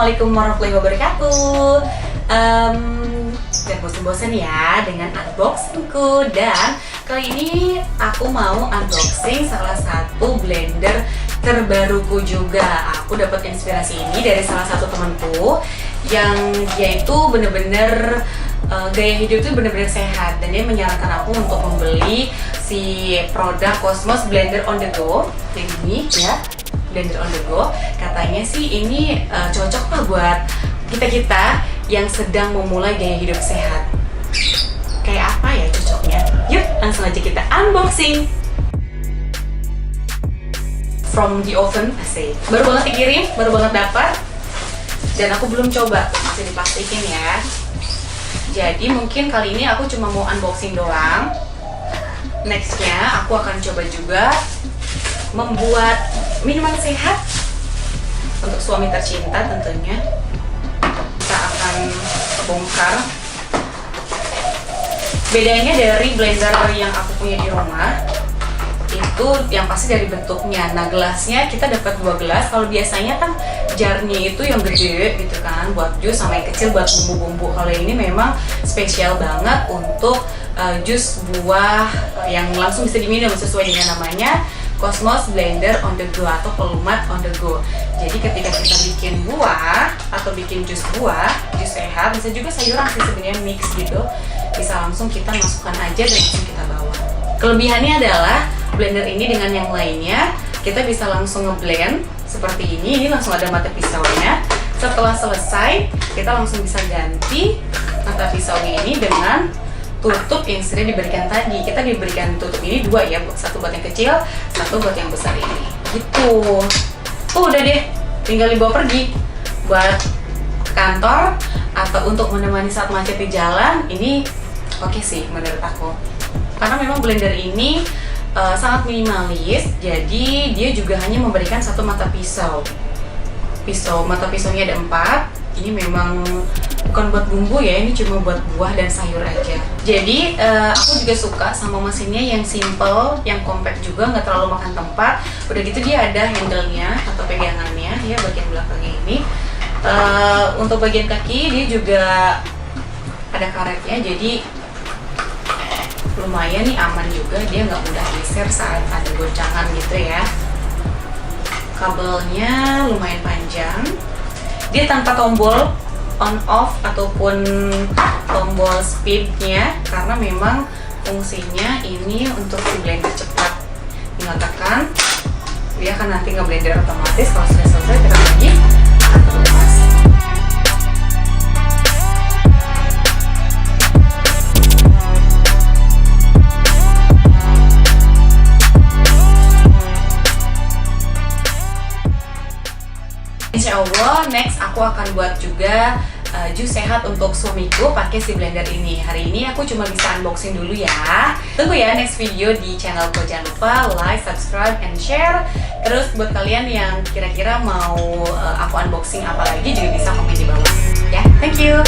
Assalamualaikum warahmatullahi wabarakatuh. Jangan bosan-bosan ya dengan unboxingku. Dan kali ini aku mau unboxing salah satu blender terbaruku juga. Aku dapat inspirasi ini dari salah satu temanku yang dia itu bener-bener gaya hidup itu bener-bener sehat, dan dia menyarankan aku untuk membeli si produk Cosmos Blender on the Go yang ini ya, Blender on the Go. Katanya sih ini cocok lah buat kita-kita yang sedang memulai gaya hidup sehat. Kayak apa ya cocoknya? Yuk langsung aja kita unboxing. From the oven, asik. Baru banget dikirim, baru banget dapat. Dan aku belum coba, masih diplastikin ya. Jadi mungkin kali ini aku cuma mau unboxing doang. Nextnya aku akan coba juga membuat minuman sehat untuk suami tercinta tentunya. Kita akan bongkar. Bedanya dari blender yang aku punya di rumah itu yang pasti dari bentuknya. Nah, gelasnya kita dapat 2 gelas. Kalau biasanya kan jarnya itu yang gede gitu kan buat jus, sama yang kecil buat bumbu-bumbu. Kalau ini memang spesial banget untuk jus buah yang langsung bisa diminum sesuai dengan namanya, Cosmos Blender on the Go atau pelumat on the go. Jadi ketika kita bikin buah atau bikin jus buah, jus sehat, bisa juga sayuran sih sebenarnya mix gitu. Bisa langsung kita masukkan aja dan langsung kita bawa. Kelebihannya adalah blender ini dengan yang lainnya kita bisa langsung ngeblend seperti ini langsung ada mata pisaunya. Setelah selesai kita langsung bisa ganti mata pisaunya ini dengan tutup yang sudah diberikan tadi. Kita diberikan tutup ini 2 ya, satu buat yang kecil, satu buat yang besar ini gitu. Tuh udah deh, tinggal dibawa pergi buat kantor atau untuk menemani saat macet di jalan. Ini oke sih menurut aku, karena memang blender ini sangat minimalis. Jadi dia juga hanya memberikan satu mata pisau. Mata pisaunya ada 4. Ini memang bukan buat bumbu ya, ini cuma buat buah dan sayur aja. Jadi aku juga suka sama mesinnya yang simple, yang compact juga, nggak terlalu makan tempat. Udah gitu dia ada handle-nya atau pegangannya ya, bagian belakangnya ini. Untuk bagian kaki dia juga ada karetnya, jadi lumayan nih, aman juga, dia nggak mudah geser saat ada goncangan gitu ya. Kabelnya lumayan panjang. Dia tanpa tombol on off ataupun tombol speednya, karena memang fungsinya ini untuk si blender cepat. Tinggal tekan, dia akan nanti nge-blender otomatis. Kalau sudah selesai tekan lagi atau lepas. Insya Allah next aku akan buat juga jus sehat untuk suamiku pakai si blender ini. Hari ini aku cuma bisa unboxing dulu ya. Tunggu ya next video di channelku. Jangan lupa like, subscribe, and share. Terus buat kalian yang kira-kira mau aku unboxing apa lagi juga bisa komen di bawah ya. Thank you.